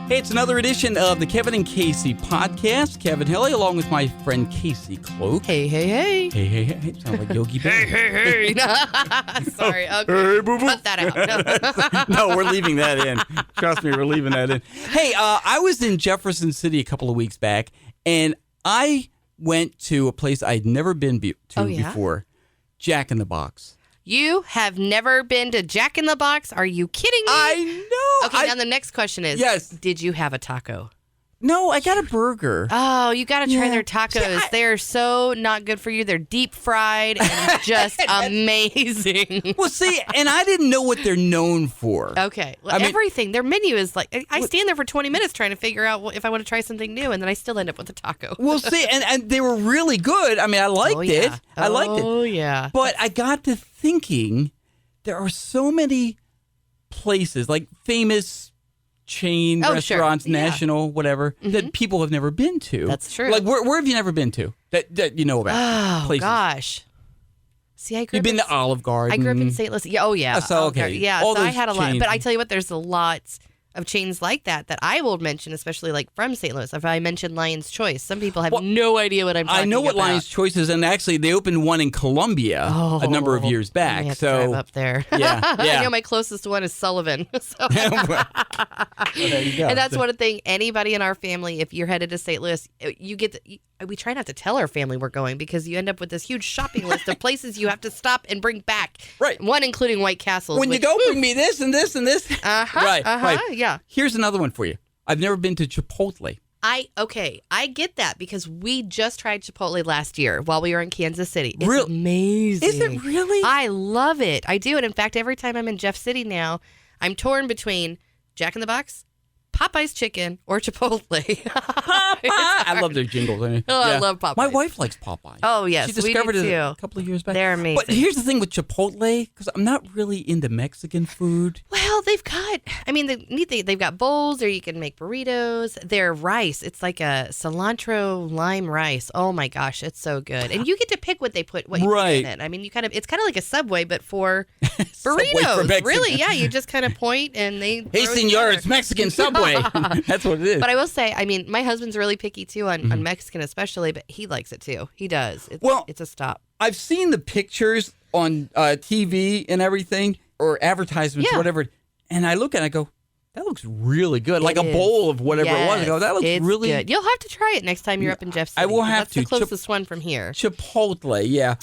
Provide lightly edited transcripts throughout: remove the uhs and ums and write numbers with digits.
Hey, it's another edition of the Kevin and Casey podcast. Kevin Helly, along with my friend Casey Cloak. Hey, hey, hey. Hey, hey, hey. Sound like Yogi Bear. Hey. Sorry. Okay. Hey, boo-boo. Cut that out. No, we're leaving that in. Trust me, we're leaving that in. Hey, I was in Jefferson City a couple of weeks back, and I went to a place I'd never been to before, Jack in the Box. You have never been to Jack in the Box? Are you kidding me? I know. Okay, now the next question is, Yes. Did you have a taco? No, I got a burger. Oh, you got to try their tacos. Yeah, They're so not good for you. They're deep fried and just amazing. Well, see, and I didn't know what they're known for. Okay. Well, everything. Their menu is like, I stand there for 20 minutes trying to figure out if I want to try something new, and then I still end up with a taco. Well, see, and they were really good. I mean, I liked it. I liked it. Oh, yeah. But I got to thinking, there are so many places, like famous chain restaurants, sure. Yeah. national, whatever, that people have never been to. That's true. Like, where have you never been to that you know about? Oh, places? gosh. See, I grew You've up been to Olive Garden. I grew up in St. Louis. Yeah, oh, yeah. So, Olive okay. Garden. Yeah, All so I those had a lot. chains. But I tell you what, there's a lot of chains like that I will mention, especially like from St. Louis. If I mention Lion's Choice, some people have no idea what I'm talking about. I know what Lion's Choice is, and actually they opened one in Columbia a number of years back. I have so to drive up there. Yeah. I know my closest one is Sullivan. So. Well, there you go. And that's one thing. Anybody in our family, if you're headed to St. Louis, you get. We try not to tell our family we're going because you end up with this huge shopping list of places you have to stop and bring back. Right. One including White Castle. When you go, bring me this and this and this. Right. Yeah. Here's another one for you. I've never been to Chipotle. I get that because we just tried Chipotle last year while we were in Kansas City. It's amazing. Is it really? I love it. I do. And in fact, every time I'm in Jeff City now, I'm torn between Jack in the Box, Popeye's Chicken, or Chipotle. I love their jingles. I love Popeyes. My wife likes Popeyes. Oh, yes. She discovered we do it too. a couple of years back. They're amazing. But here's the thing with Chipotle, because I'm not really into Mexican food. Well, they've got, the neat thing, they've got bowls, or you can make burritos. Their rice, it's like a cilantro lime rice. Oh my gosh, it's so good. And you get to pick what you put in it. I mean, it's kind of like a Subway, but for burritos. For really, yeah. You just kind of point and they. Hey, senor, it's Mexican Subway. That's what it is. But I will say, my husband's really picky too on Mexican especially, but he likes it too. He does. It's a stop. I've seen the pictures on TV and everything, or advertisements, or whatever, and I look at it and I go, that looks really good. Like a bowl of whatever it was. I go, that looks really good. You'll have to try it next time you're up in Jeff City. I will have to. That's the closest one from here. Chipotle, yeah.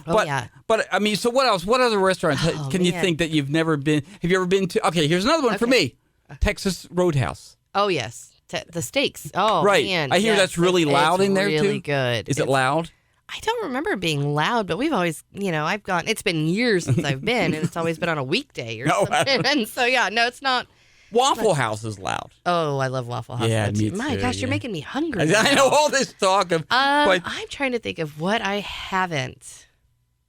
But I mean, so what else? What other restaurants can you think that you've never been? Have you ever been to? Okay, here's another one for me. Texas Roadhouse. Oh, yes. The steaks. Oh, right. Man. I hear that's really loud in there, too. It's really good. Is it loud? I don't remember it being loud, but we've always, I've gone, it's been years since I've been, and it's always been on a weekday or something. And so, no, it's not. Waffle House is loud. Oh, I love Waffle House. Yeah, me too. My gosh, you're making me hungry. I know all this talk of. I'm trying to think of what I haven't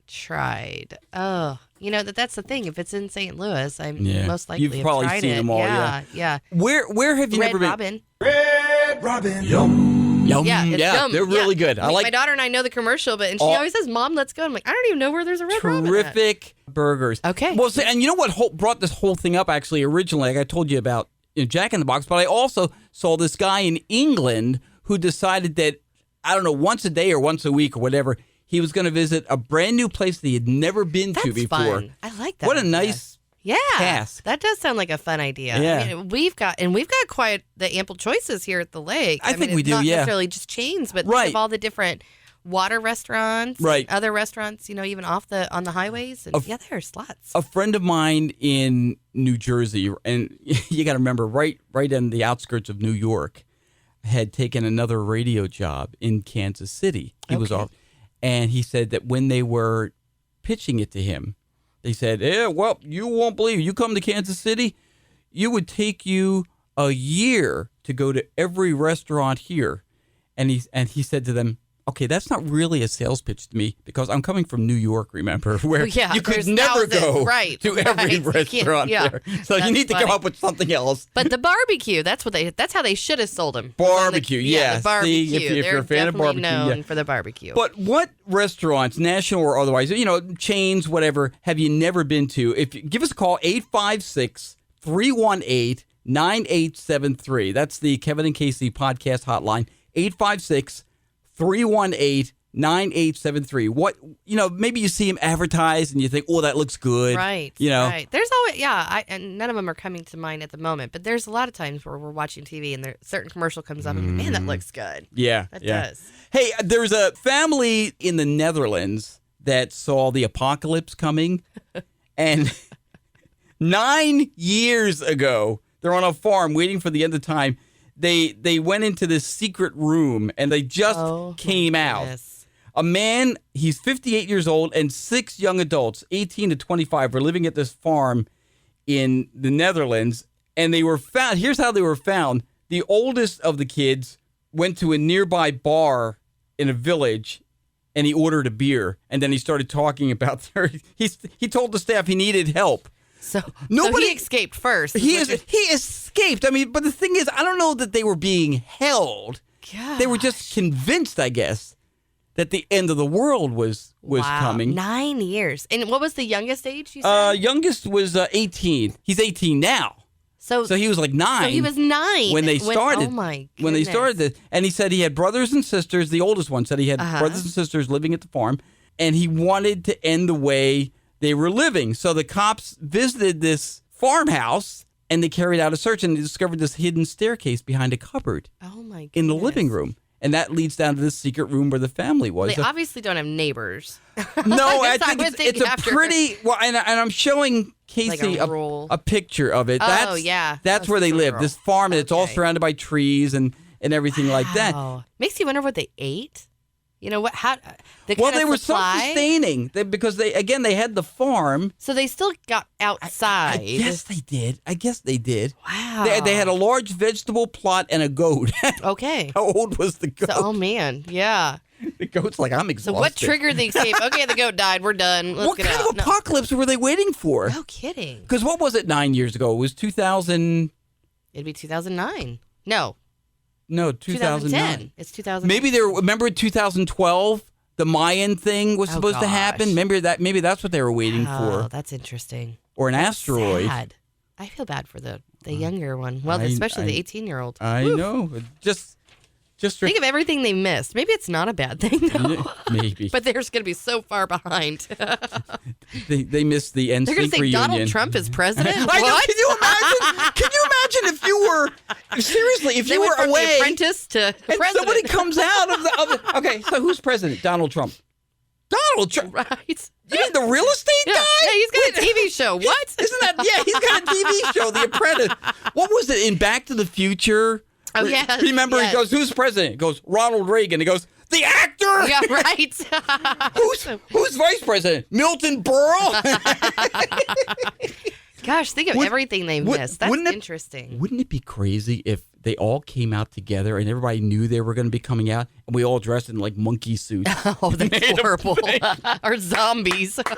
tried. Oh, that's the thing. If it's in St. Louis, I'm most likely You've probably tried seen it. them all. Yeah. Where have you Red never been? Robin. Red Robin. Yum. Yeah, it's yum. They're really good. I like my daughter and I know the commercial, and she always says, "Mom, let's go." I'm like, I don't even know where there's a Red Robin. Terrific burgers. Okay. Well, see, and you know what brought this whole thing up actually originally? Like I told you about Jack in the Box, but I also saw this guy in England who decided that I don't know once a day or once a week or whatever he was going to visit a brand new place that he had never been to before. Fun. I like that. What a nice. Yeah, task. That does sound like a fun idea. Yeah. I mean, we've got quite the ample choices here at the lake. I think we do. Not yeah, necessarily just chains, but think of all the different water restaurants, right? Other restaurants, even on the highways. And there's lots. A friend of mine in New Jersey, and you got to remember, right in the outskirts of New York, had taken another radio job in Kansas City. He was off, and he said that when they were pitching it to him. They said, well, you won't believe it. You come to Kansas City, it would take you a year to go to every restaurant here. And he said to them, okay, that's not really a sales pitch to me because I'm coming from New York, remember, where you could never go to every restaurant there. So you need to come up with something else. But the barbecue, that's how they should have sold them. Barbecue, the barbecue. See, if you're a fan of barbecue, known for the barbecue. But what restaurants, national or otherwise, chains, whatever, have you never been to? Give us a call, 856-318-9797. 9873. That's the Kevin and Casey podcast hotline. 856-318-9873. What, maybe you see him advertised and you think, oh, that looks good. Right. Right. There's always, and none of them are coming to mind at the moment, but there's a lot of times where we're watching TV and a certain commercial comes up and man, that looks good. Yeah. That does. Hey, there's a family in the Netherlands that saw the apocalypse coming and 9 years ago, they're on a farm waiting for the end of time. They went into this secret room and they just came out. Yes. A man, he's 58 years old, and 6 young adults, 18 to 25, were living at this farm in the Netherlands. And they were found. Here's how they were found. The oldest of the kids went to a nearby bar in a village and he ordered a beer. And then he started talking about he told the staff he needed help. So Nobody he escaped first. He escaped. I mean, but the thing is, I don't know that they were being held. Gosh. They were just convinced, I guess, that the end of the world was coming. 9 years. And what was the youngest age you said? Youngest was 18. He's 18 now. So he was like 9. So he was 9 when they started. Oh my goodness. When they started this, and he said he had brothers and sisters. The oldest one said he had brothers and sisters living at the farm, and he wanted to end the way they were living. So the cops visited this farmhouse and they carried out a search and they discovered this hidden staircase behind a cupboard my in the living room. And that leads down to this secret room where the family was. They obviously don't have neighbors. No, I think it's a pretty... Well, and I'm showing Casey a picture of it. That's where they live. This farm, and it's all surrounded by trees and everything like that. Makes you wonder what they ate. You know what? They were self-sustaining because they had the farm. So they still got outside. I guess they did. Wow. They had a large vegetable plot and a goat. Okay. How old was the goat? Oh man, yeah. The goat's like, I'm exhausted. So what triggered the escape? Okay, the goat died. We're done. Let's get out. What kind of apocalypse were they waiting for? No kidding. Because what was it 9 years ago? It was 2000. It'd be 2009. No. No, 2009. 2010. It's 2000. Maybe remember 2012? The Mayan thing was supposed to happen. Remember that? Maybe that's what they were waiting for. Oh, that's interesting. Or an asteroid. Sad. I feel bad for the younger one. Well, especially the 18-year-old. I know. Just think of everything they missed. Maybe it's not a bad thing, though. Maybe. But they're just going to be so far behind. They missed the NSYNC reunion. They're going to say Donald Trump is president? I know. Can you imagine? Can you imagine if you were away? The Apprentice to and president. Somebody comes out of the okay. So who's president? Donald Trump. Donald Trump. Right. You mean the real estate guy? Yeah, he's got a TV show. What? Isn't that? Yeah, he's got a TV show, The Apprentice. What was it in Back to the Future? Oh, yeah. Remember, yes. He goes, who's president? He goes, Ronald Reagan. He goes, the actor? Yeah, right. Who's vice president? Milton Berle? Gosh, think of everything they missed. That's interesting. Wouldn't it be crazy if they all came out together and everybody knew they were going to be coming out and we all dressed in like monkey suits? Oh, that's horrible. Or zombies. Zombies.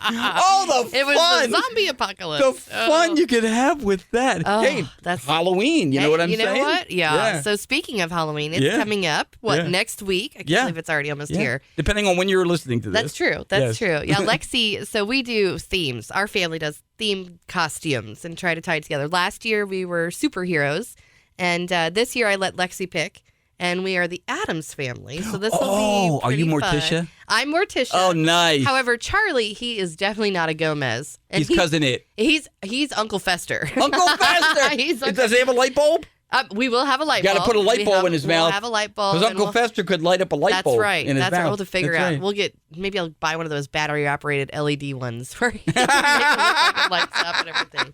Oh, the fun. It was the zombie apocalypse. The fun you could have with that. Oh, hey, that's Halloween. You know what I'm saying? You know what? Yeah. So speaking of Halloween, it's coming up. Next week? I can't believe it's already almost here. Depending on when you're listening to this. That's true. That's true. Yeah, Lexi, so we do themes. Our family does themed costumes and try to tie it together. Last year we were superheroes, and this year I let Lexi pick, and we are the Addams Family. So this will be are you pretty Morticia? fun. I'm Morticia. Oh, nice. However, Charlie, he is definitely not a Gomez. And he's Cousin It. He's Uncle Fester. Uncle Fester. Does he have a light bulb? We will have a light bulb. Got to put a light bulb in his mouth. We'll have a light bulb. Because Uncle Fester could light up a light bulb. That's right. In his That's mouth. what we'll have to figure out. Right. Maybe I'll buy one of those battery-operated LED ones where you make it look like it lights up and everything.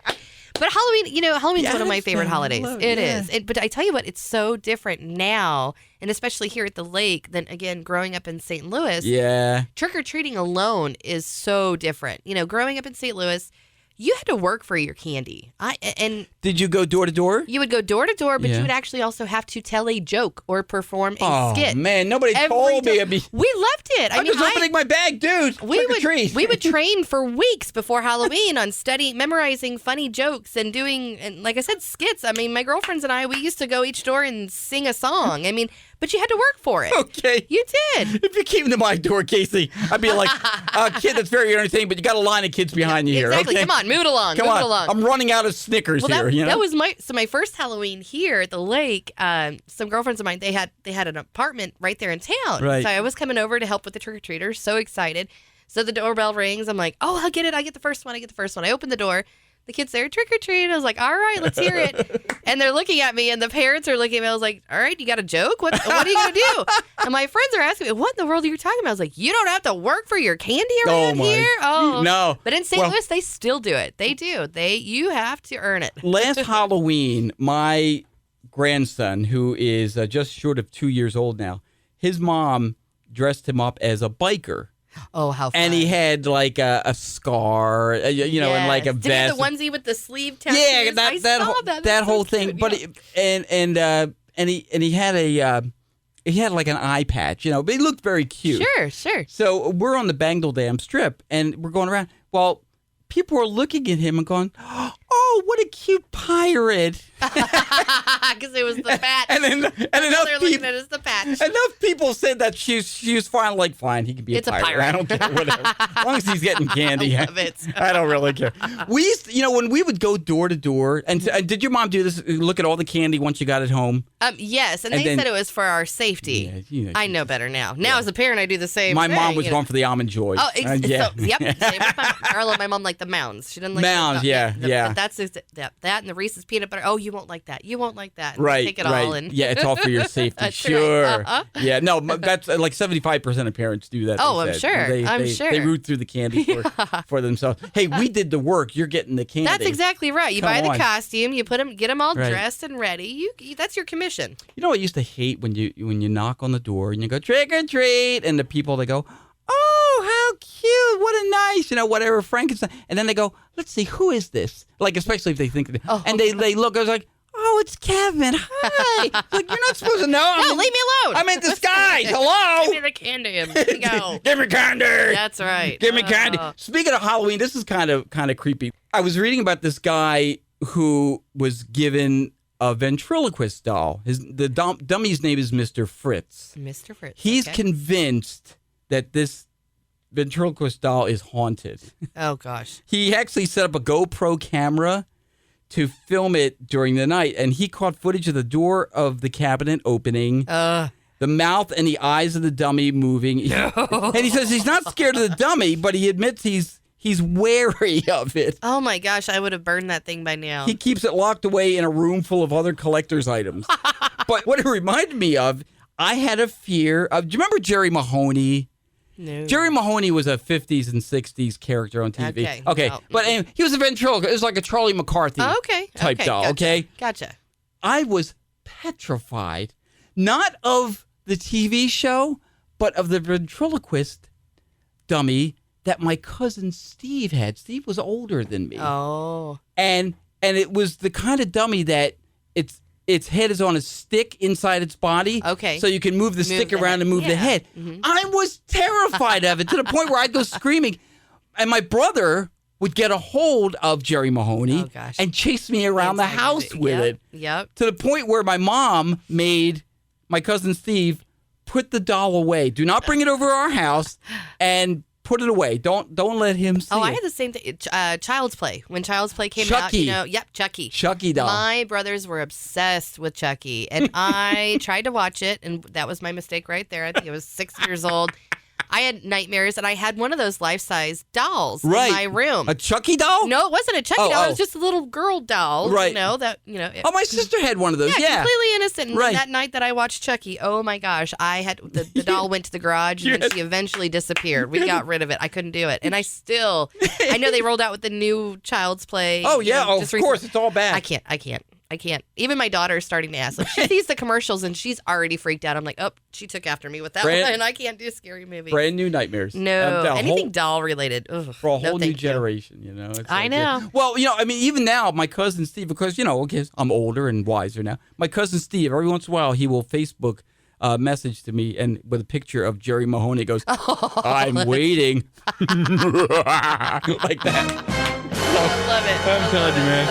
But Halloween, Halloween's one of my favorite holidays. It is. But I tell you what, it's so different now, and especially here at the lake, than, again, growing up in St. Louis. Yeah. Trick-or-treating alone is so different. Growing up in St. Louis, you had to work for your candy. Did you go door to door? You would go door to door, but you would actually also have to tell a joke or perform a skit. Oh, man, nobody told me. We loved it. I'm just opening my bag, dude. We would train for weeks before Halloween on memorizing funny jokes and doing, and like I said, skits. I mean, my girlfriends and I, we used to go each door and sing a song. I mean, but you had to work for it. Okay. You did. If you came to my door, Casey, I'd be like, a kid that's very entertaining, but you got a line of kids behind you here. Exactly. Okay? Come on, move it along. Come move on. it along. I'm running out of Snickers Well, here. that was my first Halloween here at the lake. Some girlfriends of mine, they had an apartment right there in town. Right. So I was coming over to help with the trick or treaters. So excited. So the doorbell rings. I'm like, oh, I'll get it. I get the first one. I open the door. The kid's there, trick or treat. I was like, all right, let's hear it. And they're looking at me, and the parents are looking at me. I was like, all right, you got a joke? What are you going to do? And my friends are asking me, what in the world are you talking about? I was like, you don't have to work for your candy around here? Oh, no. But in St. Louis, they still do it. They do. You have to earn it. Last Halloween, my grandson, who is just short of 2 years old now, his mom dressed him up as a biker. Oh, how fun. And he had like a scar, and like a Did vest. he have the onesie with the sleeve tattoos? Yeah, I saw that That's whole so thing. cute. But Yeah. he had like an eye patch, but he looked very cute. Sure. So we're on the Bangor Dam Strip, and we're going around. Well, people are looking at him and going, "Oh, what a cute pirate!" Because it was the patch. and enough they're looking people, at it as the patch. enough people said that she was fine. Like, fine, he can be It's a a pirate. I don't care, whatever. As long as he's getting candy, I love it. I don't really care. We used, when we would go door to door, and did your mom do this? Look at all the candy once you got it home. Yes, and And they then- said it was for our safety. Yeah, I know better now. Now, as a parent, I do the same My thing. mom was going for the almond joy. Oh, yeah. so, yep. Same with my mom liked the Mounds. She didn't like Mounds, yeah. But that's that and the Reese's peanut butter. Oh, you won't like that. You won't like that. And Right, take it right. all and Yeah, it's all for your safety. That's right. Sure. Uh-huh. Yeah, no, that's like 75% of parents do that. Oh, they I'm said. sure. I'm sure. They root through the candy for themselves. Hey, we did the work. You're getting the candy. That's exactly right. You Come buy the on. costume, you get them all Right. dressed and ready. That's your commission. You know what I used to hate when you knock on the door and you go trick or treat, and the people they go, "Oh, how cute! What a nice, whatever Frankenstein," and then they go, "Let's see, who is this?" Like, especially if they think, and they look. I was like, "Oh, it's Kevin. Hi." Like, you're not supposed to know. No, leave me alone. I'm in disguise. Hello. Give me the candy and let me go. Give me candy. That's right. Give me candy. Oh. Speaking of Halloween, this is kind of creepy. I was reading about this guy who was given a ventriloquist doll. The dummy's name is Mr. Fritz. Mr. Fritz. He's okay. convinced that this ventriloquist doll is haunted. Oh, gosh. He actually set up a GoPro camera to film it during the night, and he caught footage of the door of the cabinet opening, the mouth and the eyes of the dummy moving. And he says he's not scared of the dummy, but he admits he's wary of it. Oh, my gosh. I would have burned that thing by now. He keeps it locked away in a room full of other collector's items. But what it reminded me of, I had a fear of, do you remember Jerry Mahoney? No. Jerry Mahoney was a 50s and 60s character on TV. Okay, no. But anyway, he was a ventriloquist. It was like a Charlie McCarthy type doll, gotcha. okay? Gotcha. I was petrified, not of the TV show, but of the ventriloquist dummy that my cousin Steve had. Steve was older than me. Oh. And it was the kind of dummy that its head is on a stick inside its body. Okay. So you can move the stick the around head. and move the Yeah. head. Mhm. I was terrified of it to the point where I'd go screaming. And my brother would get a hold of Jerry Mahoney Oh, gosh. and chase me around the house with it. Yep. To the point where my mom made my cousin Steve put the doll away. Do not bring it over our house and put it away. Don't let him see Oh, I it. had the same thing. Child's Play. When Child's Play came Chucky. out, yep, Chucky. Chucky doll. My brothers were obsessed with Chucky, and I tried to watch it, and that was my mistake right there. I think I was 6 years old. I had nightmares, and I had one of those life-size dolls in my room. A Chucky doll? No, it wasn't a Chucky doll. Oh. It was just a little girl doll. Right. Oh, my sister had one of those. Yeah. completely innocent. And Right. that night that I watched Chucky, oh my gosh, I had the doll went to the garage and then she eventually disappeared. We got rid of it. I couldn't do it, and I know they rolled out with the new Child's Play. Oh yeah, of just course, recently. it's all bad. I can't. Even my daughter is starting to ask. Like, she sees the commercials and she's already freaked out. I'm like, oh, she took after me with that one, and I can't do scary movies. Brand new nightmares. No, A anything whole- doll related. Ugh, for a no, whole new thank you. generation, It's I like, know. Well, I mean, even now, my cousin Steve, because, okay, I'm older and wiser now. My cousin Steve, every once in a while, he will Facebook message to me and with a picture of Jerry Mahoney goes, I'm waiting. Like that. Love it. I'm telling you, man.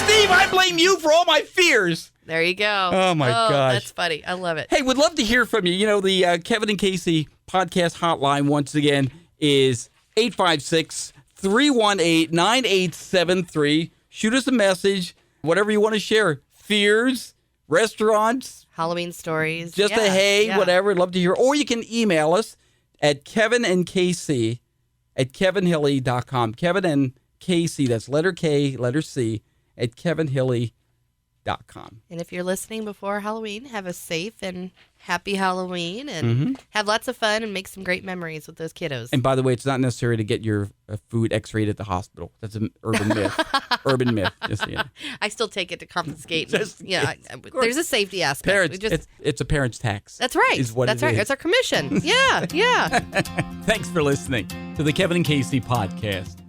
Steve, I blame you for all my fears. There you go. Oh, my gosh. That's funny. I love it. Hey, would love to hear from you. You know, the Kevin and Casey podcast hotline, once again, is 856-318-9873. Shoot us a message, whatever you want to share. Fears, restaurants, Halloween stories. just a hey, whatever. Love to hear. Or you can email us at kevinandcasey@kevinhilly.com. Kevin and Casey, that's letter K, letter C, at kevinhilly.com. And if you're listening before Halloween, have a safe and happy Halloween and have lots of fun and make some great memories with those kiddos. And by the way, it's not necessary to get your food x-rayed at the hospital. That's an urban myth. Urban myth. Just so you know. I still take it to confiscate. There's a safety aspect. Parents, it's a parent's tax. That's right. That's right. It's our commission. Yeah. Thanks for listening to the Kevin and Casey podcast.